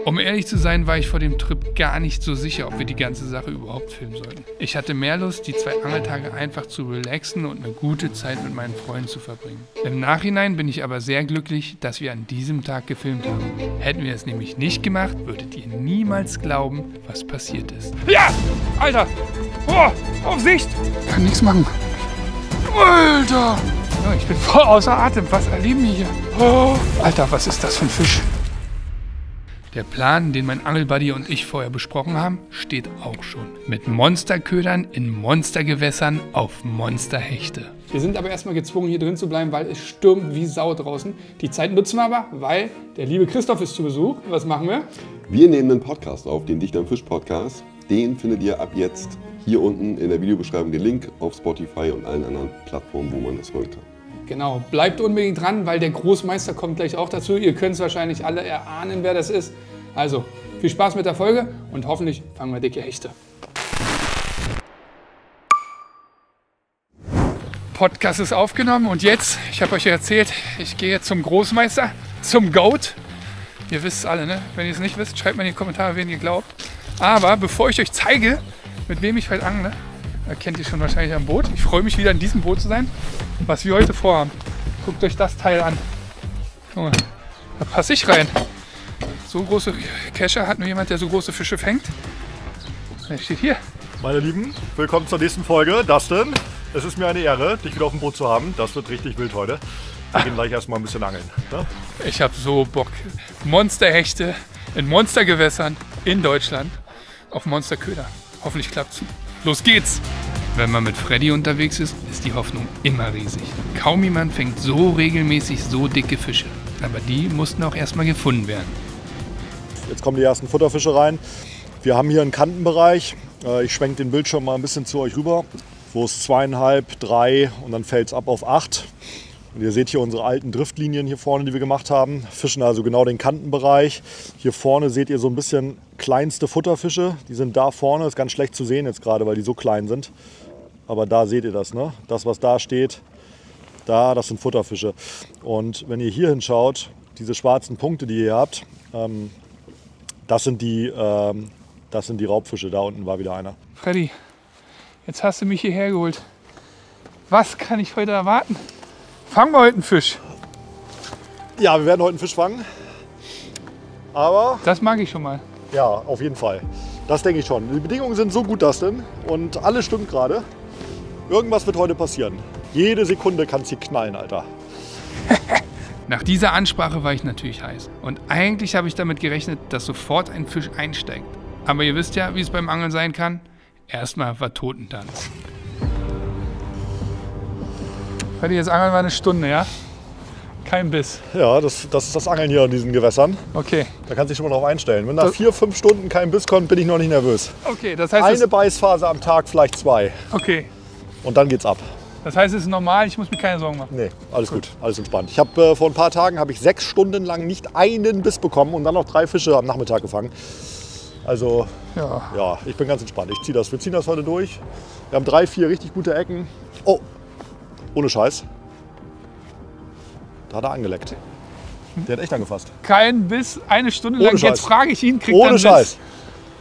Um ehrlich zu sein, war ich vor dem Trip gar nicht so sicher, ob wir die ganze Sache überhaupt filmen sollten. Ich hatte mehr Lust, die 2 Angeltage einfach zu relaxen und eine gute Zeit mit meinen Freunden zu verbringen. Im Nachhinein bin ich aber sehr glücklich, dass wir an diesem Tag gefilmt haben. Hätten wir es nämlich nicht gemacht, würdet ihr niemals glauben, was passiert ist. Ja! Alter! Oh! Auf Sicht! Kann nichts machen. Alter! Ja, ich bin voll außer Atem. Was erleben wir hier? Oh! Alter, was ist das für ein Fisch? Der Plan, den mein Angelbuddy und ich vorher besprochen haben, steht auch schon. Mit Monsterködern in Monstergewässern auf Monsterhechte. Wir sind aber erstmal gezwungen, hier drin zu bleiben, weil es stürmt wie Sau draußen. Die Zeit nutzen wir aber, weil der liebe Christoph ist zu Besuch. Was machen wir? Wir nehmen einen Podcast auf, den Dichter im Fisch Podcast. Den findet ihr ab jetzt hier unten in der Videobeschreibung, den Link auf Spotify und allen anderen Plattformen, wo man das hören kann. Genau, bleibt unbedingt dran, weil der Großmeister kommt gleich auch dazu. Ihr könnt es wahrscheinlich alle erahnen, wer das ist. Also, viel Spaß mit der Folge und hoffentlich fangen wir dicke Hechte. Podcast ist aufgenommen und jetzt, ich habe euch ja erzählt, ich gehe zum Großmeister, zum Goat. Ihr wisst es alle, ne? Wenn ihr es nicht wisst, schreibt mal in die Kommentare, wen ihr glaubt. Aber bevor ich euch zeige, mit wem ich heute angle, kennt ihr schon wahrscheinlich am Boot. Ich freue mich wieder in diesem Boot zu sein, was wir heute vorhaben. Guckt euch das Teil an. Guck mal, da passe ich rein. So große Kescher hat nur jemand, der so große Fische fängt. Der steht hier. Meine Lieben, willkommen zur nächsten Folge. Dustin, es ist mir eine Ehre, dich wieder auf dem Boot zu haben. Das wird richtig wild heute. Wir gehen gleich erstmal ein bisschen angeln. Ne? Ich habe so Bock. Monsterhechte in Monstergewässern in Deutschland auf Monsterköder. Hoffentlich klappt's. Los geht's! Wenn man mit Freddy unterwegs ist, ist die Hoffnung immer riesig. Kaum jemand fängt so regelmäßig so dicke Fische. Aber die mussten auch erstmal gefunden werden. Jetzt kommen die ersten Futterfische rein. Wir haben hier einen Kantenbereich. Ich schwenke den Bildschirm mal ein bisschen zu euch rüber. Wo es 2,5, 3 und dann fällt es ab auf 8. Und ihr seht hier unsere alten Driftlinien hier vorne, die wir gemacht haben. Fischen also genau den Kantenbereich. Hier vorne seht ihr so ein bisschen kleinste Futterfische. Die sind da vorne, ist ganz schlecht zu sehen jetzt gerade, weil die so klein sind. Aber da seht ihr das, ne? Das, was da steht, das sind Futterfische. Und wenn ihr hier hinschaut, diese schwarzen Punkte, die ihr habt, das sind die Raubfische. Da unten war wieder einer. Freddy, jetzt hast du mich hierher geholt. Was kann ich heute erwarten? Fangen wir heute einen Fisch. Ja, wir werden heute einen Fisch fangen. Aber das mag ich schon mal. ja, auf jeden Fall. Das denke ich schon. Die Bedingungen sind so gut, Dustin. Und alles stimmt gerade. Irgendwas wird heute passieren. Jede Sekunde kann es hier knallen, Alter. Nach dieser Ansprache war ich natürlich heiß. Und eigentlich habe ich damit gerechnet, dass sofort ein Fisch einsteigt. Aber ihr wisst ja, wie es beim Angeln sein kann. Erstmal war Totentanz. Freddy, jetzt angeln wir eine Stunde, ja? Kein Biss. Ja, das ist das Angeln hier in diesen Gewässern. Okay. Da kannst du dich schon mal drauf einstellen. Wenn nach 4, 5 Stunden kein Biss kommt, bin ich noch nicht nervös. Okay, das heißt... Eine Beißphase am Tag, vielleicht 2. Okay. Und dann geht's ab. Das heißt, es ist normal, ich muss mir keine Sorgen machen. Nee, alles gut, alles entspannt. Ich habe vor ein paar Tagen 6 Stunden lang nicht einen Biss bekommen und dann noch 3 Fische am Nachmittag gefangen. Also ja, ich bin ganz entspannt. Wir ziehen das heute durch. Wir haben 3, 4 richtig gute Ecken. Oh, ohne Scheiß. Da hat er angeleckt. Der hat echt angefasst. Kein Biss, eine Stunde lang. Ohne Scheiß. Jetzt frage ich ihn, kriegt er Ohne einen Biss? Scheiß.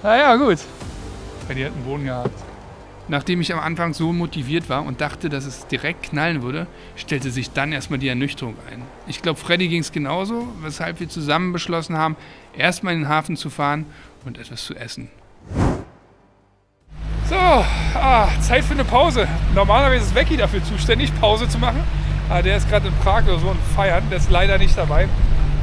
Naja, gut. Freddy hat einen Boden gehabt. Nachdem ich am Anfang so motiviert war und dachte, dass es direkt knallen würde, stellte sich dann erstmal die Ernüchterung ein. Ich glaube, Freddy ging es genauso, weshalb wir zusammen beschlossen haben, erstmal in den Hafen zu fahren und etwas zu essen. So, Zeit für eine Pause. Normalerweise ist Becky dafür zuständig, Pause zu machen. Aber der ist gerade in Prag oder so und feiern, der ist leider nicht dabei.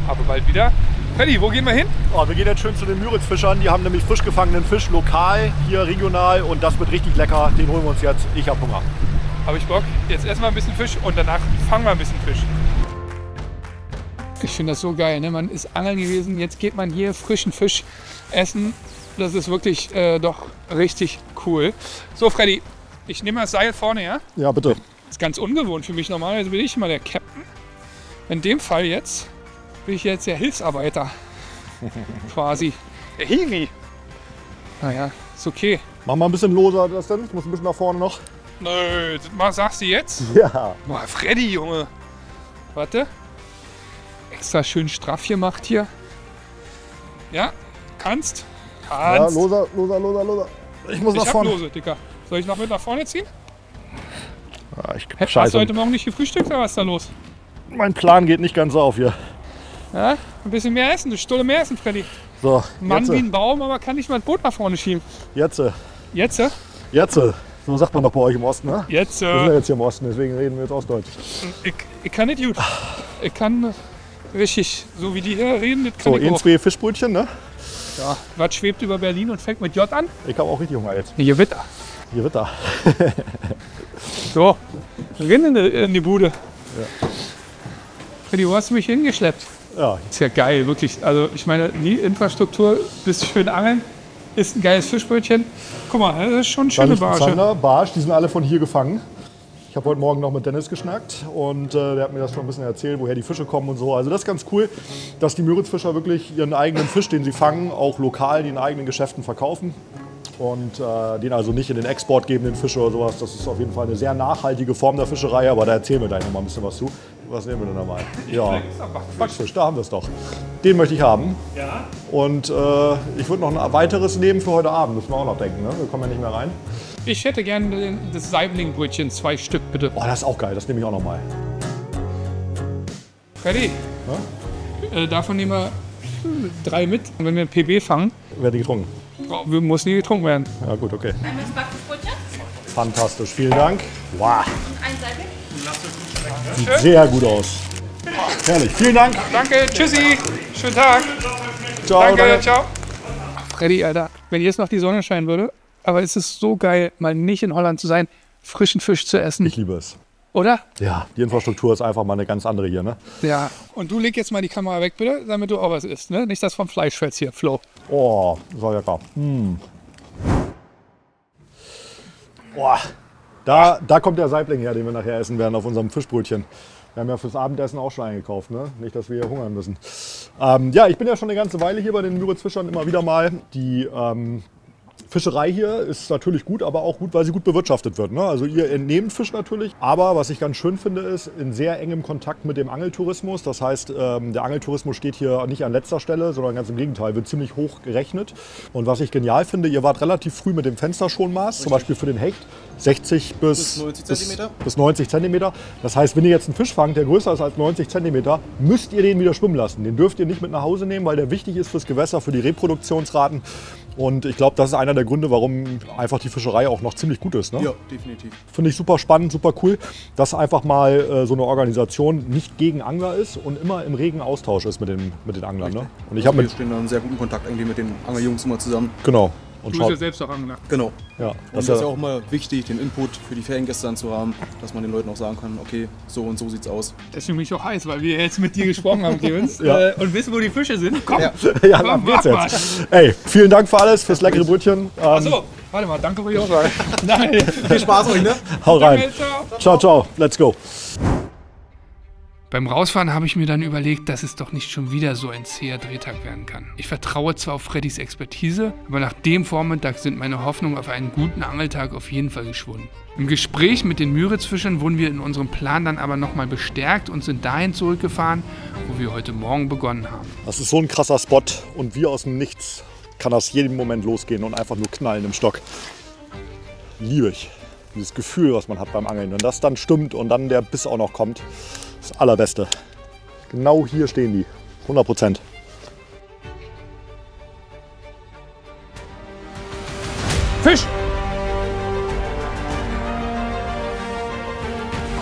Aber bald wieder. Freddy, wo gehen wir hin? Oh, wir gehen jetzt schön zu den Müritzfischern. Die haben nämlich frisch gefangenen Fisch, lokal, hier regional. Und das wird richtig lecker. Den holen wir uns jetzt. Ich habe Hunger. Habe ich Bock. Jetzt essen wir ein bisschen Fisch und danach fangen wir ein bisschen Fisch. Ich finde das so geil, ne? Man ist angeln gewesen, jetzt geht man hier frischen Fisch essen. Das ist wirklich doch richtig cool. So, Freddy, ich nehme das Seil vorne, ja? Ja, bitte. Das ist ganz ungewohnt für mich. Normalerweise bin ich immer der Captain. In dem Fall jetzt bin ich jetzt der Hilfsarbeiter. Quasi. Der Hiwi. Naja, ist okay. Mach mal ein bisschen loser, das denn. Ich muss ein bisschen nach vorne noch. Nö, das sagst du jetzt? Ja. Boah, Freddy, Junge. Warte. Extra schön straff gemacht hier. Ja, Kannst. Ja, loser. Ich muss nach Ich hab vorne. Lose, Dicker. Soll ich noch mit nach vorne ziehen? Ja, Hast scheiße. du heute Morgen nicht gefrühstückt oder was ist da los? Mein Plan geht nicht ganz auf hier. Ja? Ein bisschen mehr essen, du Stulle mehr essen, Freddy. So, Mann jetzt. wie ein Baum, aber kann nicht mal ein Boot nach vorne schieben. Jetzt. Jetzt? So sagt man doch bei euch im Osten, ne? Jetzt? Wir sind ja jetzt hier im Osten, deswegen reden wir jetzt Ostdeutsch. Ich kann nicht gut. Ich kann richtig, so wie die hier reden, das So, kann ich auch. zwei Fischbrötchen, ne? Ja, was schwebt über Berlin und fängt mit J an? Ich habe auch richtig Hunger jetzt. Gewitter. Hier wird da. So, rein in die Bude. Ja. Freddy, wo hast du mich hingeschleppt? Ja, Ist ja geil, wirklich. Also ich meine, die Infrastruktur, bist schön angeln, ist ein geiles Fischbrötchen. Guck mal, das ist schon eine schöne Barsche. Zander, Barsch, die sind alle von hier gefangen. Ich habe heute Morgen noch mit Dennis geschnackt und der hat mir das schon ein bisschen erzählt, woher die Fische kommen und so. Also das ist ganz cool, dass die Müritzfischer wirklich ihren eigenen Fisch, den sie fangen, auch lokal in eigenen Geschäften verkaufen. Und den also nicht in den Export geben, den Fisch oder sowas. Das ist auf jeden Fall eine sehr nachhaltige Form der Fischerei, aber da erzählen wir gleich noch mal ein bisschen was zu. Was nehmen wir denn da mal? Ja, Backfisch, da haben wir es doch. Den möchte ich haben. Ja. Und ich würde noch ein weiteres nehmen für heute Abend, müssen wir auch noch denken. Ne? Wir kommen ja nicht mehr rein. Ich hätte gerne das Saibling-Brötchen, 2 Stück bitte. Oh, das ist auch geil, das nehme ich auch noch mal. Freddy, davon nehmen wir 3 mit. Und wenn wir ein PB fangen, Werde getrunken. muss nie getrunken werden. Ja gut, okay. Einmal das Backfischbrötchen Fantastisch, vielen Dank. Wow, und ein Saibling. sieht sehr gut aus. Herrlich, vielen Dank. Danke, tschüssi, schönen Tag. Ciao. Danke, ciao. Freddy, Alter, wenn jetzt noch die Sonne scheinen würde, aber es ist so geil, mal nicht in Holland zu sein, frischen Fisch zu essen, Ich liebe es. oder? Ja, die Infrastruktur ist einfach mal eine ganz andere hier. Ne? Ja. Und du leg jetzt mal die Kamera weg, bitte, damit du auch was isst, ne? Nicht das vom Fleisch fällt hier, Flo. Oh, das war lecker. Boah, da kommt der Saibling her, den wir nachher essen werden auf unserem Fischbrötchen. Wir haben ja fürs Abendessen auch schon eingekauft, ne? Nicht, dass wir hier hungern müssen. Ja, ich bin ja schon eine ganze Weile hier bei den Müritzfischern immer wieder mal. Die Fischerei hier ist natürlich gut, aber auch gut, weil sie gut bewirtschaftet wird. Ne? Also ihr entnehmt Fisch natürlich, aber was ich ganz schön finde, ist in sehr engem Kontakt mit dem Angeltourismus. Das heißt, der Angeltourismus steht hier nicht an letzter Stelle, sondern ganz im Gegenteil, wird ziemlich hoch gerechnet. Und was ich genial finde, ihr wart relativ früh mit dem Fensterschonmaß, zum Beispiel für den Hecht, 60 bis 90 Zentimeter. Das heißt, wenn ihr jetzt einen Fisch fangt, der größer ist als 90 Zentimeter, müsst ihr den wieder schwimmen lassen. Den dürft ihr nicht mit nach Hause nehmen, weil der wichtig ist fürs Gewässer, für die Reproduktionsraten. Und ich glaube, das ist einer der Gründe, warum einfach die Fischerei auch noch ziemlich gut ist. Ne? Ja, definitiv. Finde ich super spannend, super cool, dass einfach mal so eine Organisation nicht gegen Angler ist und immer im regen Austausch ist mit den Anglern. Ne? Und ich habe Wir mit stehen da in sehr guten Kontakt eigentlich mit den Angeljungs immer zusammen. genau und Du bist ja schaut, selbst auch Angler. Genau. ja, Und das das ist ist ja ja auch mal wichtig, den Input für die Feriengäste dann zu haben, dass man den Leuten auch sagen kann, okay, so und so sieht's aus. Deswegen bin ich auch heiß, weil wir jetzt mit dir gesprochen haben, Clemens. Ja. Und wissen, wo die Fische sind. Komm, Ja. ja, komm, dann geht's mach jetzt. Ey, vielen Dank für alles, fürs leckere Brötchen. Achso, warte mal, danke für die Aussage. Nein, Viel Spaß euch, ne? Hau rein. danke, ciao. Ciao, ciao, let's go. Beim Rausfahren habe ich mir dann überlegt, dass es doch nicht schon wieder so ein zäher Drehtag werden kann. Ich vertraue zwar auf Freddys Expertise, aber nach dem Vormittag sind meine Hoffnungen auf einen guten Angeltag auf jeden Fall geschwunden. Im Gespräch mit den Müritzfischern wurden wir in unserem Plan dann aber nochmal bestärkt und sind dahin zurückgefahren, wo wir heute Morgen begonnen haben. Das ist so ein krasser Spot und wie aus dem Nichts kann das jeden Moment losgehen und einfach nur knallen im Stock. Liebe ich. Dieses Gefühl, was man hat beim Angeln. Wenn das dann stimmt und dann der Biss auch noch kommt, das Allerbeste. Genau hier stehen die. 100%. Fisch!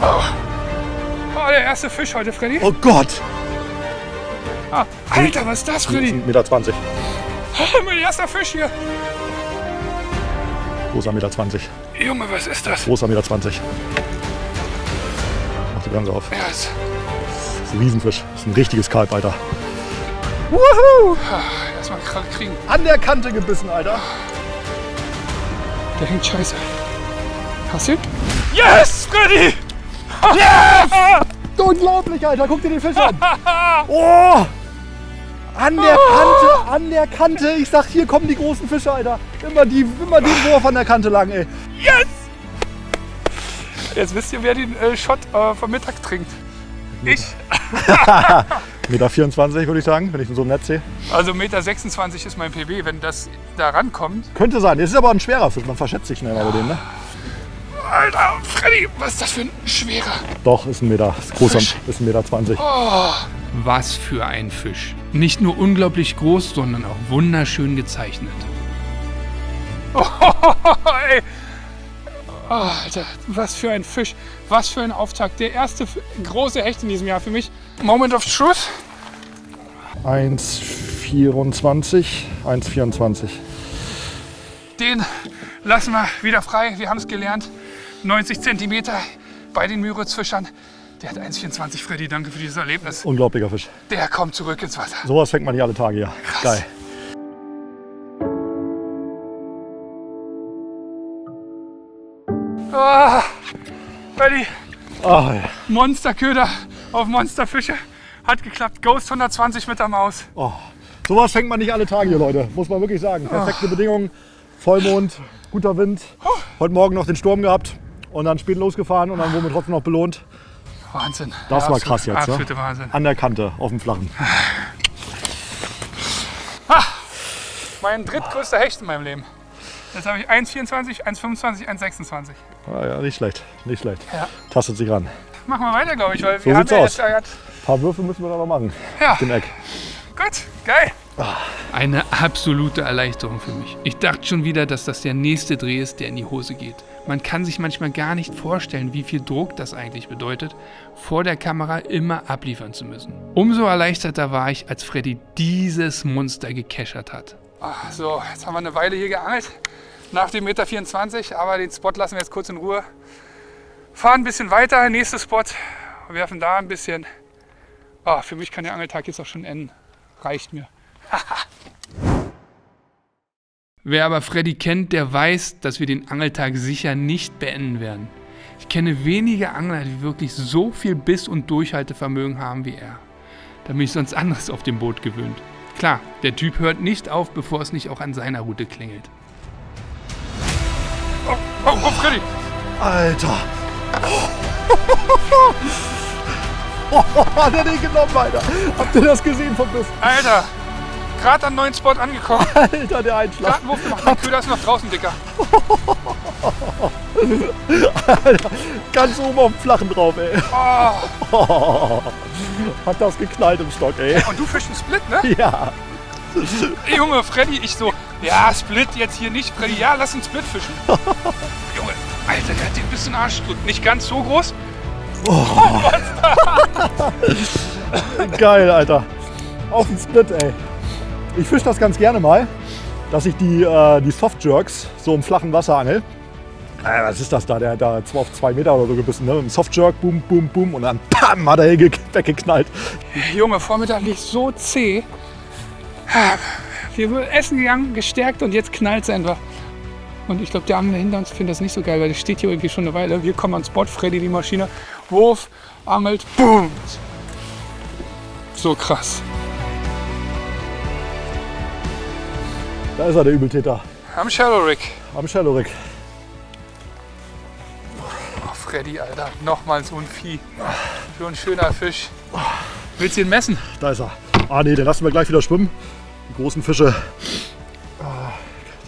Oh, der erste Fisch heute, Freddy. Oh Gott! Ah, Alter, was ist das, Freddy? 1,20 Meter. Mein erster Fisch hier. Großer 1,20 Meter. Junge, was ist das? Großer 1,20 Meter. Mach die Bremse auf. Ja, es- Das ist ein Riesenfisch. Das ist ein richtiges Kalb, Alter. Erstmal kriegen. An der Kante gebissen, Alter. Der hängt scheiße. Hast du ihn? Yes, Freddy! Yes! Unglaublich, Alter. Guck dir den Fisch an. Oh! An der Kante. Ich sag, hier kommen die großen Fische, Alter. Immer den Wurf an der Kante lang, ey. Yes! Jetzt wisst ihr, wer den Shot vom Mittag trinkt. Ich? 1,24 Meter würde ich sagen, wenn ich ihn so im Netz sehe. Also 1,26 Meter ist mein PB, wenn das da rankommt. Könnte sein. Das ist aber ein schwerer Fisch, man verschätzt sich schnell mal bei dem, ne? Alter, Freddy, was ist das für ein schwerer? Doch, ist ein Meter. Ist groß, Fisch. ist 1,20 Meter. Oh, was für ein Fisch. Nicht nur unglaublich groß, sondern auch wunderschön gezeichnet. Oh, ey. Oh, Alter, was für ein Fisch. Was für ein Auftakt. Der erste große Hecht in diesem Jahr für mich. Moment of Truth. 1,24. 1,24. Den lassen wir wieder frei. Wir haben es gelernt. 90 cm bei den Müritzfischern. Der hat 1,24. Freddy, danke für dieses Erlebnis. Unglaublicher Fisch. Der kommt zurück ins Wasser. Sowas fängt man nicht alle Tage, ja. Krass. Geil. Oh, Freddy, Ah, ja. Monsterköder auf Monsterfische. Hat geklappt. Ghost 120 mit der Maus. Oh. Sowas fängt man nicht alle Tage hier, Leute. Muss man wirklich sagen. Perfekte Bedingungen. Vollmond, guter Wind. Heute Morgen noch den Sturm gehabt. Und dann spät losgefahren und dann wurden wir trotzdem noch belohnt. Wahnsinn. Das war krass jetzt. Absolute Ne? Wahnsinn. An der Kante, auf dem Flachen. Mein drittgrößter Hecht in meinem Leben. Jetzt habe ich 1,24, 1,25, 1,26. Ah, ja, nicht schlecht, nicht schlecht. Ja. Tastet sich ran. Machen wir weiter, glaube ich, weil So wir haben sieht's ja aus. jetzt Ein paar Würfe müssen wir da noch machen. Ja. Mit dem Eck. Gut, geil. Eine absolute Erleichterung für mich. Ich dachte schon wieder, dass das der nächste Dreh ist, der in die Hose geht. Man kann sich manchmal gar nicht vorstellen, wie viel Druck das eigentlich bedeutet, vor der Kamera immer abliefern zu müssen. Umso erleichterter war ich, als Freddy dieses Monster gekeschert hat. So, jetzt haben wir eine Weile hier geangelt, nach dem 1,24 Meter, aber den Spot lassen wir jetzt kurz in Ruhe. Fahren ein bisschen weiter, nächster Spot, werfen da ein bisschen. Für mich kann der Angeltag jetzt auch schon enden. Reicht mir. Wer aber Freddy kennt, der weiß, dass wir den Angeltag sicher nicht beenden werden. Ich kenne wenige Angler, die wirklich so viel Biss- und Durchhaltevermögen haben wie er. Da bin ich sonst anderes auf dem Boot gewöhnt. Klar, der Typ hört nicht auf, bevor es nicht auch an seiner Route klingelt. Oh, Freddy! Alter! Hat er den genommen, Alter? Habt ihr das gesehen vom Biss? Alter! Gerade am neuen Spot angekommen. Alter, der Einschlag. Gerade einen Wurf gemacht. Mein Köder ist noch draußen, Dicker. Alter, ganz oben auf dem Flachen drauf, ey. Oh. Hat das geknallt im Stock, ey. Und du fischst einen Split, ne? Ja. Junge, Freddy, ich so, ja, Split jetzt hier nicht. Freddy, ja, lass einen Split fischen. Junge, Alter, der hat den ein bisschen Arschdrück. Nicht ganz so groß. Geil, Alter. Auf den Split, ey. Ich fische das ganz gerne mal, dass ich die Soft-Jerks so im flachen Wasser angel. Was ist das da? Der hat da auf 2 Meter oder so gebissen. Ne? Ein Soft-Jerk, boom, boom, boom. Und dann pam, hat er weggeknallt. Junge, Vormittag liegt so zäh. Wir sind essen gegangen, gestärkt und jetzt knallt es einfach. Und ich glaube, der Angler hinter uns findet das nicht so geil, weil der steht hier irgendwie schon eine Weile. Wir kommen ans Spot, Freddy die Maschine, Wurf, angelt, boom. So krass. Da ist er, der Übeltäter. Am Shallow Rig. Am Shallow Rig. Oh, Freddy, Alter, nochmal so ein Vieh. So ein schöner Fisch. Willst du ihn messen? Da ist er. Ah nee, den lassen wir gleich wieder schwimmen. Die großen Fische.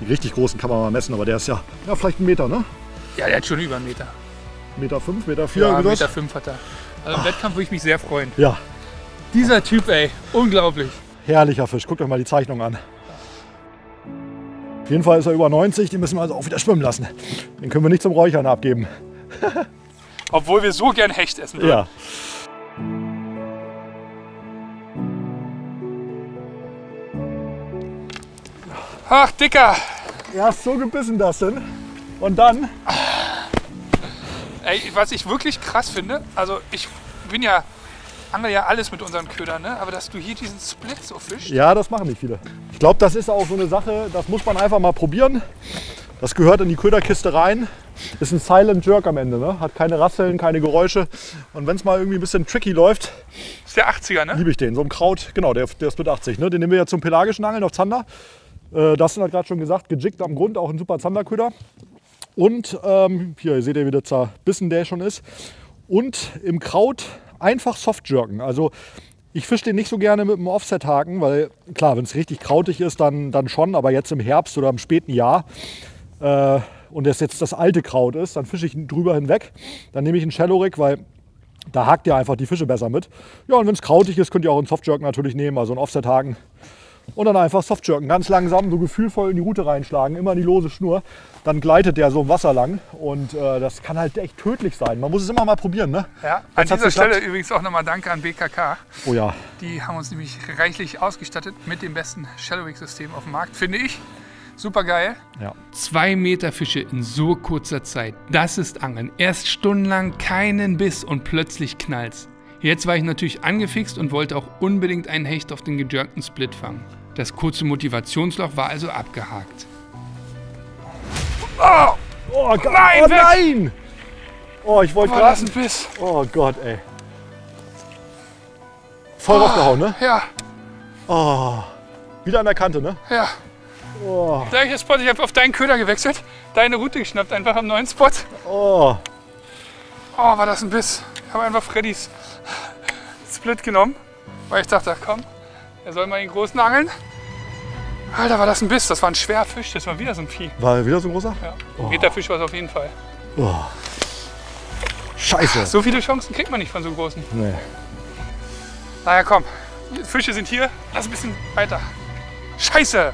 Die richtig großen kann man mal messen, aber der ist ja vielleicht 1 Meter, ne? Ja, der hat schon über 1 Meter. 1,5 Meter, 1,4 Meter, Ja, irgendwie 1,5 was? Meter hat er. Also im Wettkampf würde ich mich sehr freuen. Ja, Dieser Typ, ey, unglaublich. herrlicher Fisch. Guckt euch mal die Zeichnung an. Auf jeden Fall ist er über 90, den müssen wir also auch wieder schwimmen lassen. Den können wir nicht zum Räuchern abgeben. Obwohl wir so gern Hecht essen würden. Ja. Ach, Dicker. Erst so gebissen das denn. Und dann? Ey, was ich wirklich krass finde, also ich angel ja alles mit unseren Ködern, ne? Aber dass du hier diesen Split so fischst. Ja, das machen nicht viele. Ich glaube, das ist auch so eine Sache, das muss man einfach mal probieren. Das gehört in die Köderkiste rein. Ist ein Silent Jerk am Ende, ne? Hat keine Rasseln, keine Geräusche. Und wenn es mal irgendwie ein bisschen tricky läuft, Das ist der 80er, ne? liebe ich den. So im Kraut, genau, der Split 80. Ne? Den nehmen wir ja zum pelagischen Angeln auf Zander. Dustin hat gerade schon gesagt, gejiggt am Grund, auch ein super Zanderköder. Und hier seht ihr, wie der zerbissen der schon ist. Und im Kraut einfach Softjerken. Also ich fische den nicht so gerne mit einem Offset-Haken, weil klar, wenn es richtig krautig ist, dann schon. Aber jetzt im Herbst oder im späten Jahr und das jetzt das alte Kraut ist, dann fische ich drüber hinweg. Dann nehme ich einen Shallow Rig, weil da hakt ihr einfach die Fische besser mit. Ja, und wenn es krautig ist, könnt ihr auch einen Softjerken natürlich nehmen, also einen Offset-Haken. Und dann einfach Softjerken, ganz langsam, so gefühlvoll in die Rute reinschlagen, immer in die lose Schnur. Dann gleitet der so im Wasser lang und das kann halt echt tödlich sein. Man muss es immer mal probieren, ne? Ja, an dieser Stelle übrigens auch nochmal Danke an BKK. Oh ja. Die haben uns nämlich reichlich ausgestattet mit dem besten Shallow Rig System auf dem Markt, finde ich. Super geil. Ja. 2 Meter Fische in so kurzer Zeit. Das ist Angeln. Erst stundenlang keinen Biss und plötzlich knallt's. Jetzt war ich natürlich angefixt und wollte auch unbedingt einen Hecht auf den gejerkten Split fangen. Das kurze Motivationsloch war also abgehakt. Oh! Oh, Nein, oh nein! Oh, ich wollte War das gerade... ein Biss? Oh Gott, ey. Voll raufgehauen, ne? Ja, Oh. Wieder an der Kante, ne? ja. Oh. Gleicher Spot, ich habe auf deinen Köder gewechselt, deine Route geschnappt, einfach am neuen Spot. Oh. Oh, war das ein Biss. Ich habe einfach Freddys Split genommen, weil ich dachte, ach komm, er soll mal den großen angeln. Alter, war das ein Biss, das war ein schwerer Fisch, das war wieder so ein Vieh. War wieder so ein großer? Ja, ein Meterfisch war es auf jeden Fall. Oh. Scheiße. So viele Chancen kriegt man nicht von so großen. Nee. Naja, komm, die Fische sind hier, lass ein bisschen weiter. Scheiße!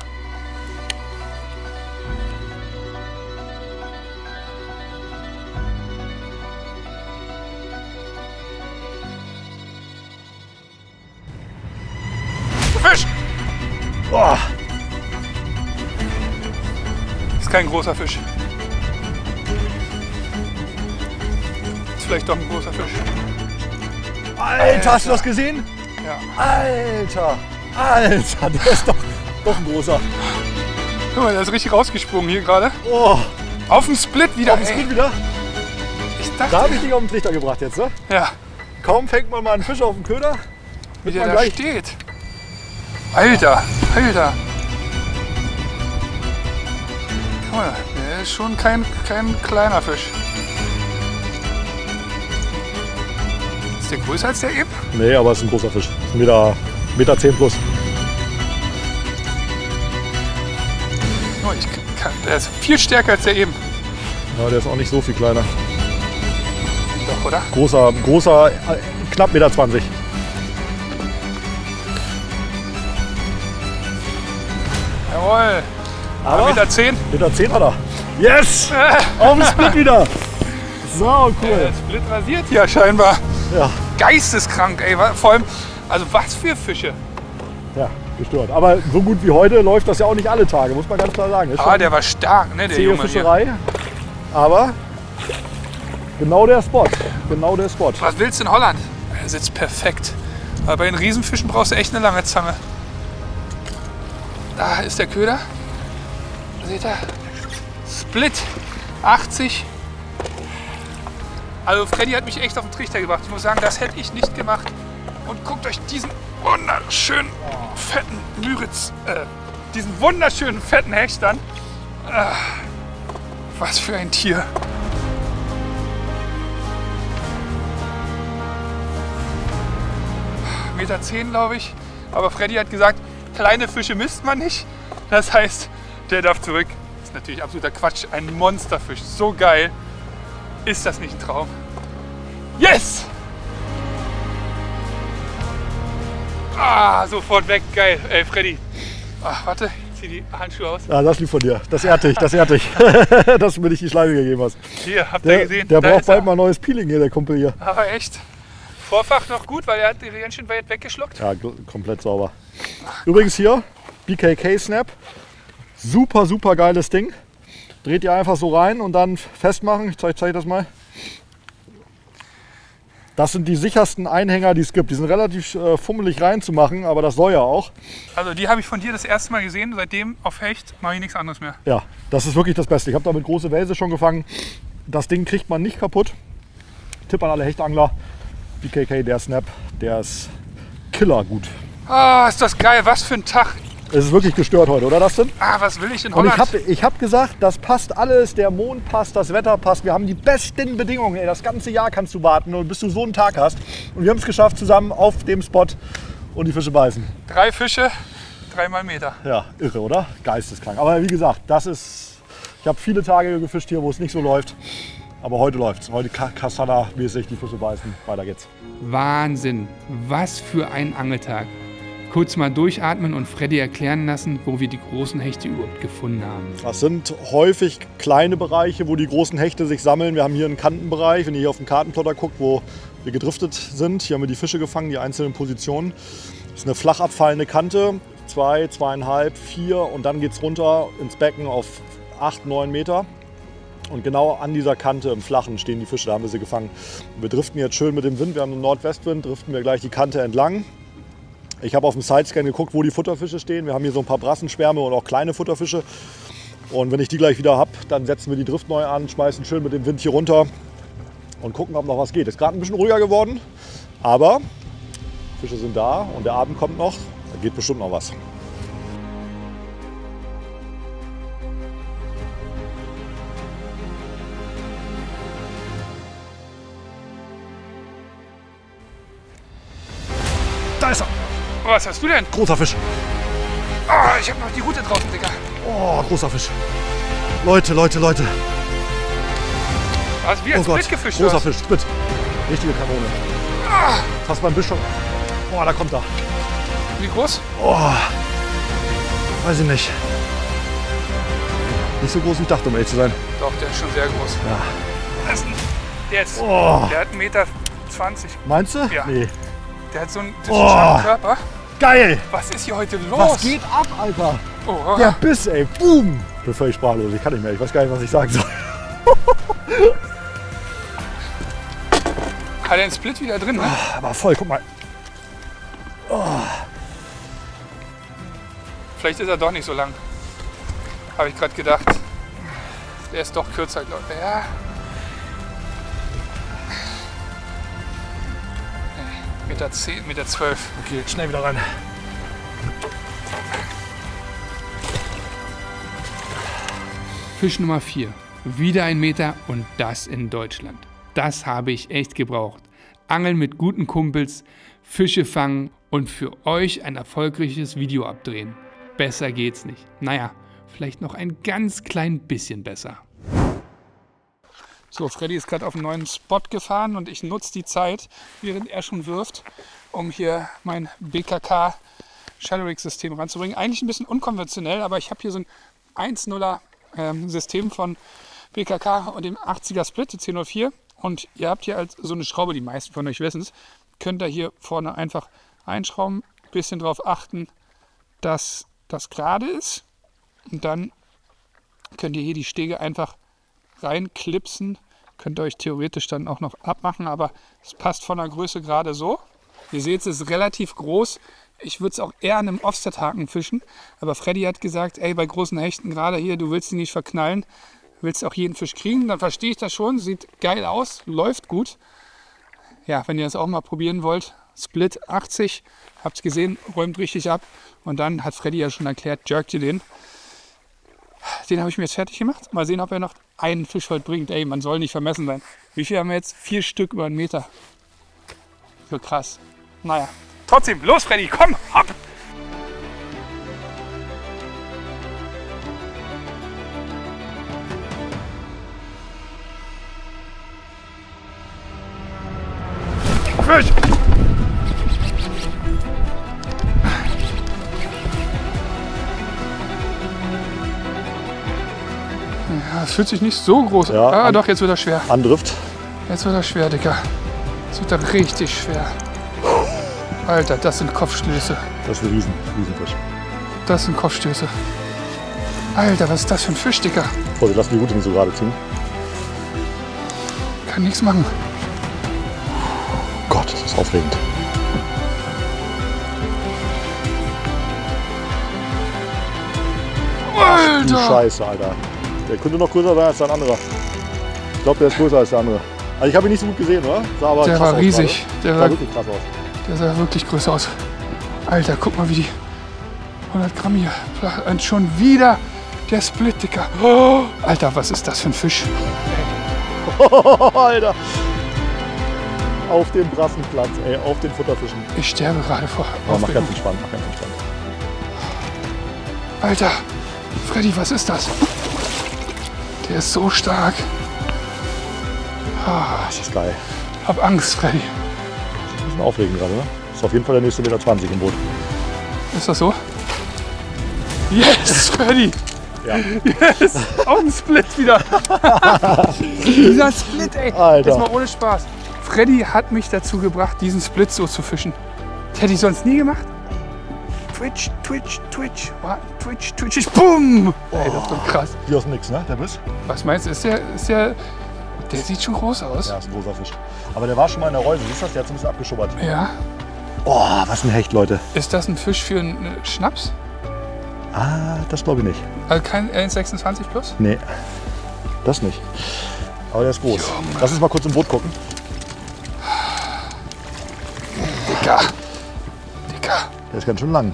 Fisch! Oh. Ist kein großer Fisch. Ist vielleicht doch ein großer Fisch. Alter, hast du das gesehen? Ja. Alter. Alter, der ist doch ein großer. Guck mal, der ist richtig rausgesprungen hier gerade. Oh. Auf dem Split wieder. Auf den Split wieder? Ich Da dachte, habe ich dich auf den Trichter gebracht jetzt, ne? ja, Kaum fängt man mal einen Fisch auf den Köder. wie der man da gleich- steht. Alter, Alter. Guck mal, der ist schon kein kleiner Fisch. Ist der größer als der eben? Nee, aber es ist ein großer Fisch. Ist ein Meter 10 plus. Oh, der ist viel stärker als der eben. Ja, der ist auch nicht so viel kleiner. Doch, oder? Großer, knapp Meter 20. Jawohl. Aber Meter 10. Meter 10 hat er. Yes! Auf den Split wieder. So, Der cool. Split rasiert hier scheinbar. Ja, Geisteskrank, ey. Vor allem, also was für Fische. ja, gestört. Aber so gut wie heute läuft das ja auch nicht alle Tage, muss man ganz klar sagen. Ist Ah, schon der war stark, ne, der zähe Junge hier. Fischerei. Aber genau der Spot. Genau der Spot. Was willst du in Holland? Er sitzt perfekt. Aber bei den Riesenfischen brauchst du echt eine lange Zange. Da ist der Köder. Seht ihr? Split 80. Also Freddy hat mich echt auf den Trichter gebracht. Ich muss sagen, das hätte ich nicht gemacht. Und guckt euch diesen wunderschönen fetten Müritz, diesen wunderschönen fetten Hecht an. Was für ein Tier. Meter 10, glaube ich. Aber Freddy hat gesagt, kleine Fische misst man nicht. Das heißt, der darf zurück. Das ist natürlich absoluter Quatsch. Ein Monsterfisch. So geil. Ist das nicht ein Traum? Yes! Ah, sofort weg. Geil. Ey, Freddy. Ach, warte, ich zieh die Handschuhe aus. Ja, das lieb von dir. Das ehrt dich, das ehrt dich. Dass du mir nicht die Schleime gegeben hast. Hier, habt ihr gesehen? Der Da braucht ist er. bald mal neues Peeling hier, der Kumpel hier. Aber echt. Vorfach noch gut, weil er hat die ganz schön weit weggeschluckt. Ja, komplett sauber. Übrigens hier, BKK Snap. Super, super geiles Ding. Dreht ihr einfach so rein und dann festmachen. Ich zeige das mal. Das sind die sichersten Einhänger, die es gibt. Die sind relativ fummelig reinzumachen, aber das soll ja auch. Also die habe ich von dir das erste Mal gesehen. Seitdem auf Hecht mache ich nichts anderes mehr. Ja, das ist wirklich das Beste. Ich habe damit große Welse schon gefangen. Das Ding kriegt man nicht kaputt. Tipp an alle Hechtangler. BKK, der Snap, der ist Killer gut. Ah, ist das geil. Was für ein Tag. Es ist wirklich gestört heute, oder Dustin? Ah, was will ich in Und Holland? ich hab gesagt, das passt alles, der Mond passt, das Wetter passt. Wir haben die besten Bedingungen. Ey, das ganze Jahr kannst du warten, und bis du so einen Tag hast. Und wir haben es geschafft, zusammen auf dem Spot und die Fische beißen. 3 Fische, 3 Meter. Ja, irre, oder? Geisteskrank. Aber wie gesagt, ich habe viele Tage gefischt hier, wo es nicht so läuft. Aber heute läuft's. Heute Kassada-mäßig die Fische beißen. Weiter geht's. Wahnsinn, was für ein Angeltag. Kurz mal durchatmen und Freddy erklären lassen, wo wir die großen Hechte überhaupt gefunden haben. Das sind häufig kleine Bereiche, wo die großen Hechte sich sammeln. Wir haben hier einen Kantenbereich, wenn ihr hier auf den Kartenplotter guckt, wo wir gedriftet sind. Hier haben wir die Fische gefangen, die einzelnen Positionen. Das ist eine flach abfallende Kante, 2, 2,5, 4 und dann geht es runter ins Becken auf 8, 9 Meter. Und genau an dieser Kante im Flachen stehen die Fische, da haben wir sie gefangen. Wir driften jetzt schön mit dem Wind, wir haben einen Nordwestwind, driften wir gleich die Kante entlang. Ich habe auf dem Sidescan geguckt, wo die Futterfische stehen. Wir haben hier so ein paar Brassenschwärme und auch kleine Futterfische. Und wenn ich die gleich wieder habe, dann setzen wir die Drift neu an, schmeißen schön mit dem Wind hier runter und gucken, ob noch was geht. Ist gerade ein bisschen ruhiger geworden, aber Fische sind da und der Abend kommt noch. Da geht bestimmt noch was. Da ist er! Was hast du denn? Großer Fisch. Ah, ich habe noch die Route draußen, Digga. Oh, großer Fisch. Leute, Leute, Leute. Was, wie ein Oh Gott, Split gefischt großer hast. Fisch, Split. Richtige Kanone. Fast beim Bisch schon. Oh, da kommt er. Wie groß? Oh, weiß ich nicht. Nicht so groß wie ich dachte, um ehrlich zu sein. Doch, der ist schon sehr groß. Ja. Das ist ein, jetzt. Oh. Der hat 1,20 Meter. Meinst du? Ja. Nee. Der hat so einen Oh. schlanken Körper. Geil! Was ist hier heute los? Was geht ab, Alter? Oh, Der Biss, ey. Boom! Ich bin völlig sprachlos. Ich kann nicht mehr. Ich weiß gar nicht, was ich sagen soll. Hat er den Split wieder drin, ne? Aber voll, guck mal. Vielleicht ist er doch nicht so lang. Habe ich gerade gedacht. Der ist doch kürzer, glaube ich. Ja. Meter 10, Meter 12. Okay, jetzt schnell wieder rein. Fisch Nummer 4. Wieder 1 Meter und das in Deutschland. Das habe ich echt gebraucht. Angeln mit guten Kumpels, Fische fangen und für euch ein erfolgreiches Video abdrehen. Besser geht's nicht. Naja, vielleicht noch ein ganz klein bisschen besser. So, Freddy ist gerade auf einen neuen Spot gefahren und ich nutze die Zeit, während er schon wirft, um hier mein BKK Shallow Rig System ranzubringen. Eigentlich ein bisschen unkonventionell, aber ich habe hier so ein 1.0er System von BKK und dem 80er Split, die 1004. Und ihr habt hier halt so eine Schraube, die meisten von euch wissen es, könnt ihr hier vorne einfach einschrauben, ein bisschen darauf achten, dass das gerade ist. Und dann könnt ihr hier die Stege einfach reinklipsen. Könnt ihr euch theoretisch dann auch noch abmachen, aber es passt von der Größe gerade so. Ihr seht, es ist relativ groß. Ich würde es auch eher an einem Offset-Haken fischen. Aber Freddy hat gesagt, ey, bei großen Hechten gerade hier, du willst die nicht verknallen. Du willst auch jeden Fisch kriegen. Dann verstehe ich das schon. Sieht geil aus, läuft gut. Ja, wenn ihr das auch mal probieren wollt, Split 80, habt es gesehen, räumt richtig ab. Und dann hat Freddy ja schon erklärt, jerkt ihr den. Den habe ich mir jetzt fertig gemacht. Mal sehen, ob er noch einen Fisch heute bringt. Ey, man soll nicht vermessen sein. Wie viel haben wir jetzt? 4 Stück über 1 Meter. So krass. Naja. Trotzdem, los Freddy, komm, hopp! Fisch! Ja, es fühlt sich nicht so groß an. Ja, Doch, jetzt wird er schwer. Andrift. Jetzt wird er schwer, Dicker. Jetzt wird er richtig schwer. Alter, das sind Kopfstöße. Das ist ein Riesenfisch. Das sind Kopfstöße. Alter, was ist das für ein Fisch, Dicker? Vorsicht, lass die Route nicht so gerade ziehen. Kann nichts machen. Gott, das ist aufregend. Du Alter! Scheiße, Alter. Der könnte noch größer sein als der andere. Ich glaube, der ist größer als der andere. Also ich habe ihn nicht so gut gesehen, oder? Sah aber Der krass war aus riesig. gerade. Sah wirklich krass aus. Der sah wirklich größer aus. Alter, guck mal, wie die... 100 Gramm hier. Und schon wieder der Split, Dicker. Oh, Alter, was ist das für ein Fisch? Alter. Auf dem Brassenplatz, ey, auf den Futterfischen. Ich sterbe gerade vor Oh, mach Aufregung. ganz entspannt, mach ganz entspannt. Alter, Freddy, was ist das? Der ist so stark. Das ist geil. Hab Angst, Freddy. Ein bisschen aufregend gerade, ne? Ist auf jeden Fall der nächste Meter 20 im Boot. Ist das so? Yes, Freddy! Ja. Yes! Auch ein Split wieder! Dieser Split, ey! Alter. Jetzt mal ohne Spaß. Freddy hat mich dazu gebracht, diesen Split so zu fischen. Das hätte ich sonst nie gemacht. Twitch, Twitch, Twitch. Twitch, Twitch. Bumm! Ey, das ist so krass. Wie aus dem Nix, ne? Der Biss? Was meinst du? Der sieht schon groß aus. Ja, ist ein großer Fisch. Aber der war schon mal in der Reuse, siehst du das? Der hat so ein bisschen abgeschubbert. Ja. Oh, was ein Hecht, Leute. Ist das ein Fisch für einen Schnaps? Ah, das glaube ich nicht. Also kein 1,26 plus? Nee, das nicht. Aber der ist groß. Junge. Lass uns mal kurz im Boot gucken. Dicker. Dicker. Der ist ganz schön lang.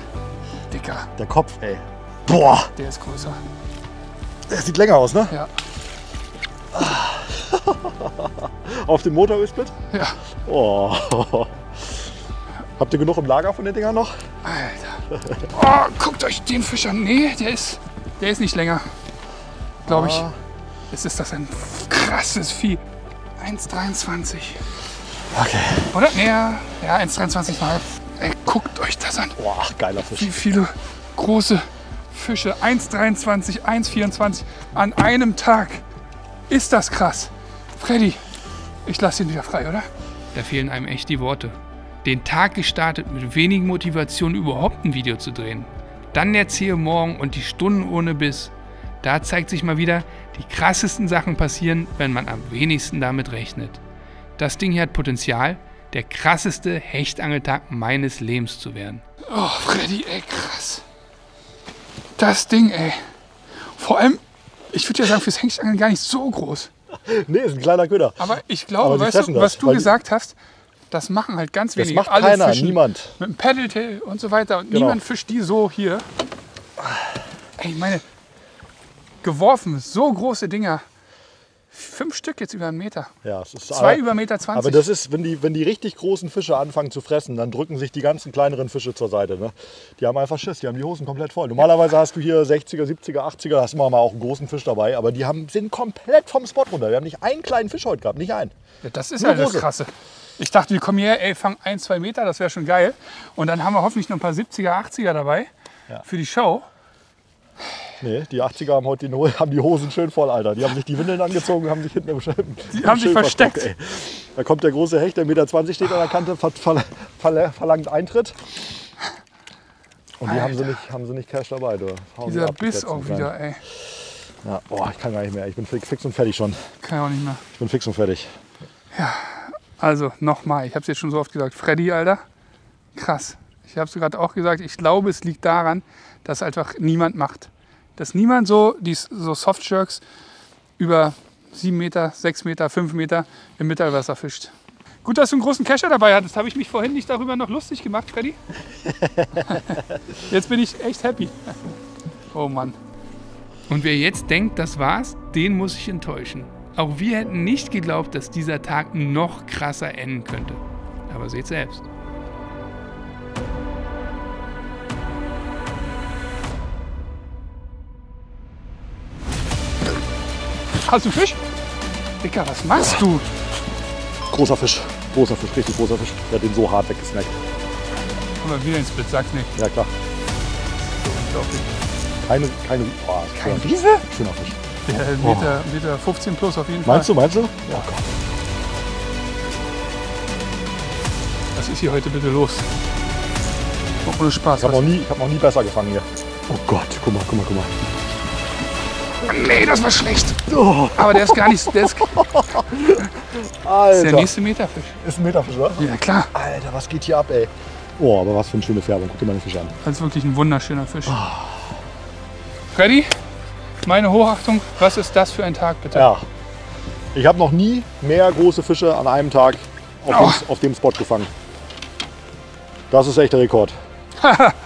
Dicker. Der Kopf, ey. Boah, Der ist größer. der sieht länger aus, ne? Ja. Auf dem Motorölsplit? Ja. Oh. Habt ihr genug im Lager von den Dingern noch? Alter. Oh, guckt euch den Fisch an. Nee, der ist nicht länger. Glaube ich. Ah. Ist das ein krasses Vieh. 1,23. Okay. Oder? Nee, ja, 1,23,5. Ey, guckt euch das an. Boah, geiler Fisch. Wie viele große Fische. 1,23, 1,24 an einem Tag. Ist das krass. Freddy, ich lasse ihn wieder frei, oder? Da fehlen einem echt die Worte. Den Tag gestartet mit wenig Motivation, überhaupt ein Video zu drehen. Dann der zähe Morgen und die Stunden ohne Biss. Da zeigt sich mal wieder, die krassesten Sachen passieren, wenn man am wenigsten damit rechnet. Das Ding hier hat Potenzial, der krasseste Hechtangeltag meines Lebens zu werden. Oh, Freddy, ey, krass. Das Ding, ey. Vor allem, ich würde ja sagen, fürs Hechtangeln gar nicht so groß. Nee, ist ein kleiner Köder. Aber ich glaube, Aber die weißt fressen du, das, was du weil die- gesagt hast, das machen halt ganz Das wenige. macht Alle keiner, fischen niemand. mit dem Paddletail und so weiter. Und Genau. niemand fischt die so hier. Ey, ich meine, geworfen, so große Dinger. 5 Stück jetzt über einen Meter. Ja, es ist 2 über 1,20 Meter. Aber das ist, wenn die richtig großen Fische anfangen zu fressen, dann drücken sich die ganzen kleineren Fische zur Seite. Ne? Die haben einfach Schiss, die haben die Hosen komplett voll. Normalerweise hast du hier 60er, 70er, 80er, hast du mal auch einen großen Fisch dabei, aber die sind komplett vom Spot runter. Wir haben nicht einen kleinen Fisch heute gehabt, nicht einen. Ja, das ist Nur ja das große. Krasse. Ich dachte, wir kommen hierher, ey, fang 1, 2 Meter, das wäre schon geil. Und dann haben wir hoffentlich noch ein paar 70er, 80er dabei Ja. für die Show. Nee, die 80er haben heute haben die Hosen schön voll, Alter. Die haben sich die Windeln angezogen, haben sich hinten im Die haben sich versteckt. Ey. Da kommt der große Hecht, der 1,20 Meter steht an der Kante, verlangt Eintritt. Und die haben sie nicht Cash dabei. Du. Hauen die Dieser ab, die Biss letzten auch Kleinen. wieder, ey. Ja, boah, ich kann gar nicht mehr. Ich bin fix und fertig schon. Kann ja auch nicht mehr. Ich bin fix und fertig. Also nochmal, ich habe es jetzt schon so oft gesagt, Freddy, Alter, krass. Ich habe es gerade auch gesagt, ich glaube, es liegt daran, dass einfach niemand macht. Dass niemand so Softjerks über 7 Meter, 6 Meter, 5 Meter im Mittelwasser fischt. Gut, dass du einen großen Kescher dabei hattest. Habe ich mich vorhin nicht darüber noch lustig gemacht, Freddy? Jetzt bin ich echt happy. Oh Mann. Und wer jetzt denkt, das war's, den muss ich enttäuschen. Auch wir hätten nicht geglaubt, dass dieser Tag noch krasser enden könnte. Aber seht selbst. Hast du Fisch? Dicker, was machst du? Großer Fisch, richtig großer Fisch. Der hat den so hart weggesnackt. Aber wieder ins Split, sag's nicht. Ja klar. Oh, Kein schöner Riese? Fisch. Schöner Fisch. Der Meter 15 plus auf jeden Fall. Meinst du? Oh Gott. Was ist hier heute bitte los? Oh, ohne Spaß. Ich habe noch nie besser gefangen hier. Oh Gott, guck mal. Nee, das war schlecht. Oh, Aber der ist gar nicht. Der ist Alter. der nächste Meterfisch. Ist ein Meterfisch, oder? Ja, klar. Alter, was geht hier ab, ey? Oh, aber was für eine schöne Färbung. Guck dir mal den Fisch an. Das ist wirklich ein wunderschöner Fisch. Freddy, meine Hochachtung, was ist das für ein Tag, bitte? Ja. Ich habe noch nie mehr große Fische an einem Tag auf dem Spot gefangen. Das ist echt der Rekord.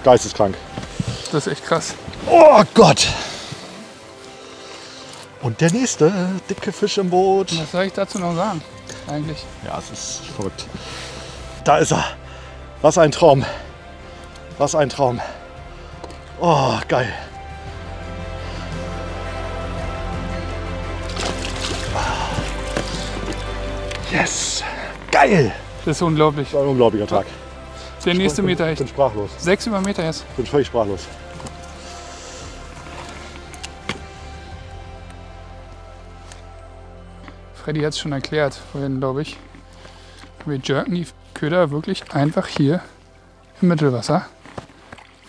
Geisteskrank. Das ist echt krass. Oh Gott! Und der nächste dicke Fisch im Boot. Was soll ich dazu noch sagen? Eigentlich. Ja, es ist verrückt. Da ist er. Was ein Traum. Was ein Traum. Oh, geil. Yes. Geil. Das ist unglaublich. Das war ein unglaublicher Tag. Der nächste Meter Ich bin echt. sprachlos. 6 über Meter jetzt. Ich bin völlig sprachlos. Freddy hat es schon erklärt vorhin, glaube ich. Wir jerken die Köder wirklich einfach hier im Mittelwasser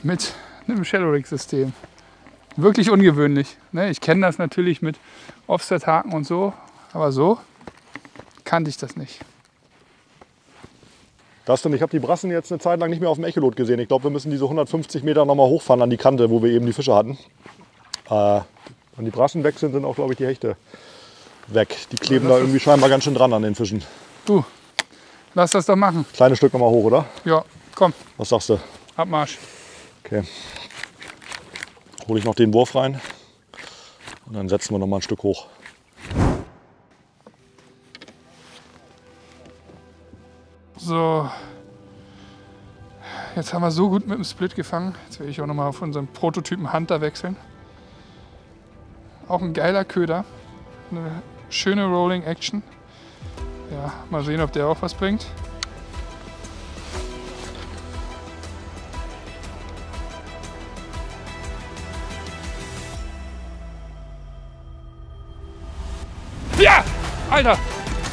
mit einem Shallow Rig System. Wirklich ungewöhnlich. Ne? Ich kenne das natürlich mit Offset-Haken und so, aber so kannte ich das nicht. Dustin, ich habe die Brassen jetzt eine Zeit lang nicht mehr auf dem Echolot gesehen. Ich glaube, wir müssen diese 150 Meter nochmal hochfahren an die Kante, wo wir eben die Fische hatten. Wenn die Brassen weg sind, sind auch, glaube ich, die Hechte weg. Die kleben da irgendwie scheinbar ganz schön dran an den Fischen. Du, lass das doch machen. Kleines Stück nochmal hoch, oder? Ja, komm, Was sagst du? Abmarsch. Okay. Hole ich noch den Wurf rein und dann setzen wir nochmal ein Stück hoch. So, jetzt haben wir so gut mit dem Split gefangen. Jetzt werde ich auch nochmal auf unseren Prototypen Hunter wechseln. Auch ein geiler Köder. Eine schöne Rolling Action. Ja, mal sehen, ob der auch was bringt. Ja! Alter!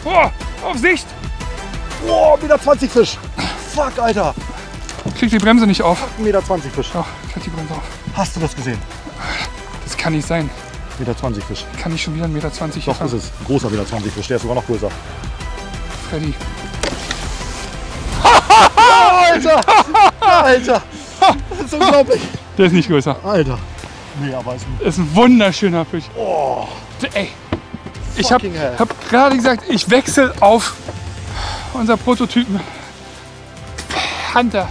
Oh, auf Sicht! Oh, 1,20 Meter Fisch. Fuck, Alter. Krieg die Bremse nicht auf. 1,20 Meter Fisch. Doch, krieg die Bremse auf. Hast du das gesehen? Das kann nicht sein. 1,20 Meter Fisch. Kann ich schon wieder 1,20 Meter hier Doch, fangen? ist es. Ein großer 1,20 Meter Fisch. Der ist sogar noch größer. Freddy. Alter! Alter! Das ist unglaublich. Der ist nicht größer. Alter. Nee, aber ist ein... Das ist ein wunderschöner Fisch. Oh, Ey, ich habe fucking hell. hab gerade gesagt, ich wechsle auf unser Prototypen Hunter.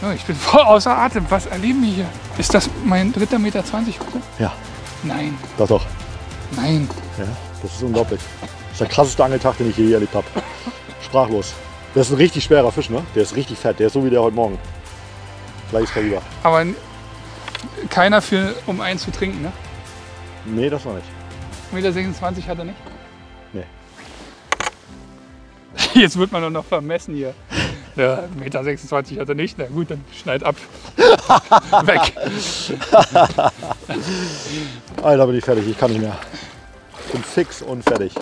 Oh, ich bin voll außer Atem. Was erleben wir hier? Ist das mein 3,20 Meter heute? Ja, Nein, doch, doch. nein. Ja, das ist unglaublich. Das ist der krasseste Angeltag, den ich je erlebt habe. Sprachlos. Das ist ein richtig schwerer Fisch, ne? Der ist richtig fett. Der ist so wie der heute Morgen. Gleiches Kaliber. Aber keiner um einen zu trinken, ne? Nee, das war nicht. 1,26 Meter hat er nicht? Nee. Jetzt wird man doch noch vermessen hier. Ja, 1,26 Meter hat er nicht. Na gut, dann schneid ab. Weg. Alter, bin ich fertig. Ich kann nicht mehr. Ich bin fix und fertig.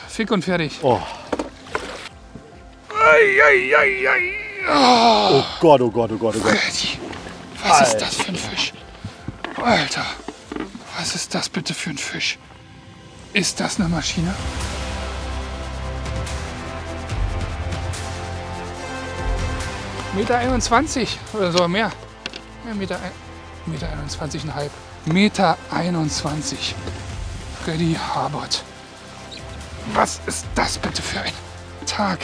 Fick und fertig. Oh, Ei, ei, ei, ei. Oh, oh Gott, oh Gott, oh Gott, oh Gott. Freddy, was ist das für ein Fisch? Alter, was ist das bitte für ein Fisch? Ist das eine Maschine? Meter 21 oder so mehr. Ja, Meter 21,5. Meter 21. Freddy Harbert. Was ist das bitte für ein Tag?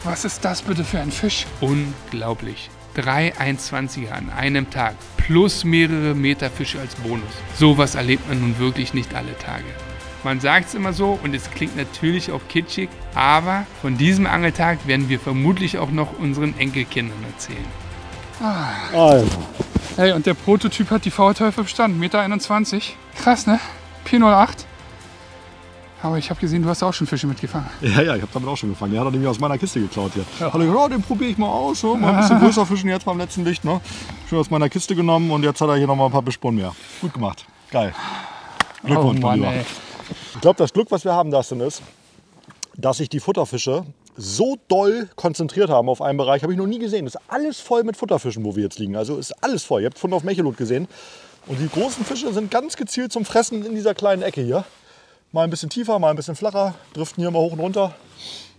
Was ist das bitte für ein Fisch? Unglaublich. 3 1,20er an einem Tag plus mehrere Meter Fische als Bonus. Sowas erlebt man nun wirklich nicht alle Tage. Man sagt es immer so und es klingt natürlich auch kitschig, aber von diesem Angeltag werden wir vermutlich auch noch unseren Enkelkindern erzählen. Alter. Hey, und der Prototyp hat die V-Teufel bestanden, 1,21 Meter. Krass, ne? P08. Aber ich habe gesehen, du hast auch schon Fische mitgefangen. Ja, ich habe damit auch schon gefangen. Der hat er nämlich aus meiner Kiste geklaut hier. Ja. Ja, den probiere ich mal aus. So. Mal ein bisschen größer fischen jetzt beim letzten Licht. Ne? Schön aus meiner Kiste genommen und jetzt hat er hier noch mal ein paar Bischbohnen mehr. Gut gemacht. Geil. Glückwunsch, oh Mann, mein Lieber. ey. Ich glaube, das Glück, was wir haben, Dustin, ist, dass sich die Futterfische so doll konzentriert haben auf einen Bereich, habe ich noch nie gesehen. Das ist alles voll mit Futterfischen, wo wir jetzt liegen. Also ist alles voll. Ihr habt Fund auf Mechelot gesehen. Und die großen Fische sind ganz gezielt zum Fressen in dieser kleinen Ecke hier. Mal ein bisschen tiefer, mal ein bisschen flacher, driften hier mal hoch und runter.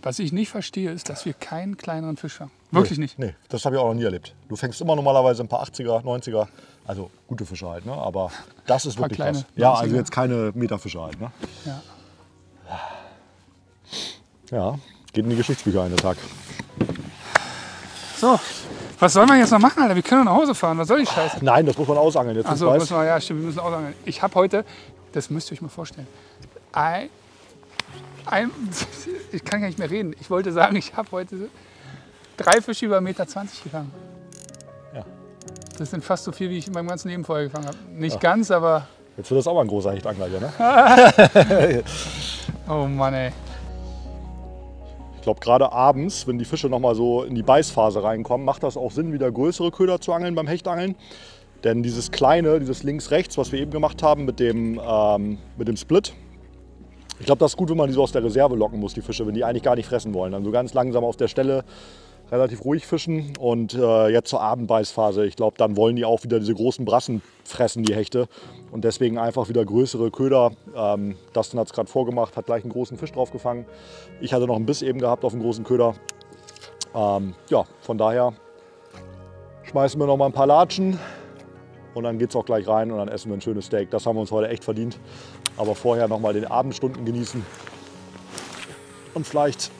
Was ich nicht verstehe, ist, dass wir keinen kleineren Fisch fangen. Wirklich nicht. Nee, das habe ich auch noch nie erlebt. Du fängst immer normalerweise ein paar 80er, 90er, also gute Fische halt. Ne? Aber das ist wirklich kleine krass. Ja, 90er. also jetzt keine Meterfische halt. Ne? Ja. Ja, geht in die Geschichtsbücher ein, der Tag. So, Was soll man jetzt noch machen, Alter? Wir können nach Hause fahren. Was soll die Scheiße? Nein, das muss man ausangeln. Jetzt Achso, müssen wir, ja, stimmt, wir müssen ausangeln. Ich habe heute, das müsst ihr euch mal vorstellen, ich kann gar nicht mehr reden. Ich wollte sagen, ich habe heute 3 Fische über 1,20 Meter gefangen. Ja. Das sind fast so viel, wie ich in meinem ganzen Leben vorher gefangen habe. Nicht ganz, aber... Jetzt wird das auch mal ein großer Hechtangler hier, ne? Oh Mann, ey. Ich glaube, gerade abends, wenn die Fische noch mal so in die Beißphase reinkommen, macht das auch Sinn, wieder größere Köder zu angeln beim Hechtangeln. Denn dieses kleine, dieses links-rechts, was wir eben gemacht haben mit dem Split, ich glaube, das ist gut, wenn man die so aus der Reserve locken muss, die Fische, wenn die eigentlich gar nicht fressen wollen. Dann so ganz langsam auf der Stelle relativ ruhig fischen und jetzt zur Abendbeißphase, ich glaube, dann wollen die auch wieder diese großen Brassen fressen, die Hechte. Und deswegen einfach wieder größere Köder. Dustin hat es gerade vorgemacht, hat gleich einen großen Fisch drauf gefangen. Ich hatte noch einen Biss eben gehabt auf einen großen Köder. Ja, von daher schmeißen wir noch mal ein paar Latschen und dann geht es auch gleich rein und dann essen wir ein schönes Steak. Das haben wir uns heute echt verdient. Aber vorher noch mal den Abendstunden genießen und vielleicht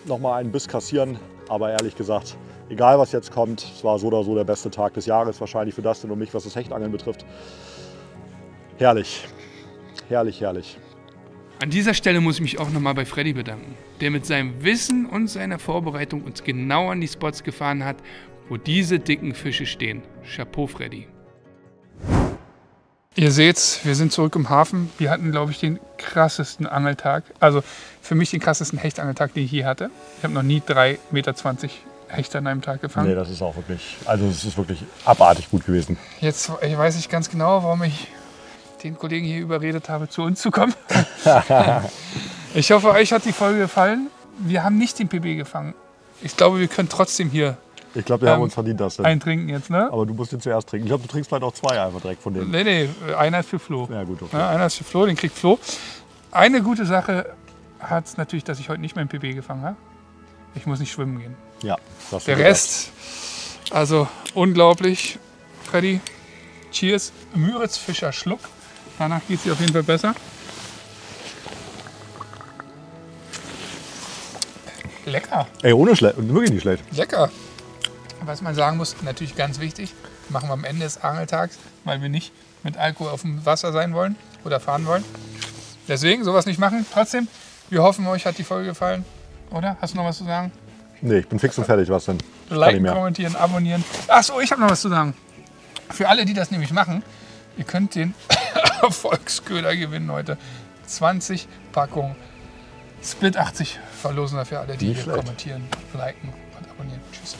noch mal einen Biss kassieren. Aber ehrlich gesagt, egal was jetzt kommt, es war so oder so der beste Tag des Jahres wahrscheinlich für Dustin und mich, was das Hechtangeln betrifft. Herrlich, herrlich, herrlich. An dieser Stelle muss ich mich auch nochmal bei Freddy bedanken, der mit seinem Wissen und seiner Vorbereitung uns genau an die Spots gefahren hat, wo diese dicken Fische stehen. Chapeau, Freddy. Ihr seht's, wir sind zurück im Hafen. Wir hatten, glaube ich, den krassesten Angeltag. Also für mich den krassesten Hechtangeltag, den ich je hatte. Ich habe noch nie 3,20 Meter Hechte an einem Tag gefangen. Nee, das ist auch wirklich, also es ist wirklich abartig gut gewesen. Jetzt weiß ich ganz genau, warum ich den Kollegen hier überredet habe, zu uns zu kommen. Ich hoffe, euch hat die Folge gefallen. Wir haben nicht den PB gefangen. Ich glaube, wir können trotzdem hier Ich glaube, wir haben uns verdient, das denn. eintrinken jetzt, ne? Aber du musst den zuerst trinken. Ich glaube, du trinkst vielleicht auch 2 einfach direkt von denen. Nee, einer ist für Flo. Ja gut, okay. Ja, einer ist für Flo, den kriegt Flo. Eine gute Sache hat es natürlich, dass ich heute nicht mehr im PB gefangen habe. Ich muss nicht schwimmen gehen. Ja, das Der Rest, also unglaublich. Freddy, cheers. Müritz Fischer Schluck. Danach geht es dir auf jeden Fall besser. Lecker. Ey, ohne schlecht, wirklich nicht schlecht. Lecker. Was man sagen muss, natürlich ganz wichtig, machen wir am Ende des Angeltags, weil wir nicht mit Alkohol auf dem Wasser sein wollen oder fahren wollen. Deswegen sowas nicht machen. Trotzdem, wir hoffen, euch hat die Folge gefallen. Oder? Hast du noch was zu sagen? Nee, ich bin fix und fertig, was denn? Liken, kommentieren, abonnieren. Achso, ich habe noch was zu sagen. Für alle, die das nämlich machen, ihr könnt den Erfolgsköder gewinnen heute. 20 Packungen Split 80 verlosen wir für alle, die hier kommentieren, liken und abonnieren. Tschüss.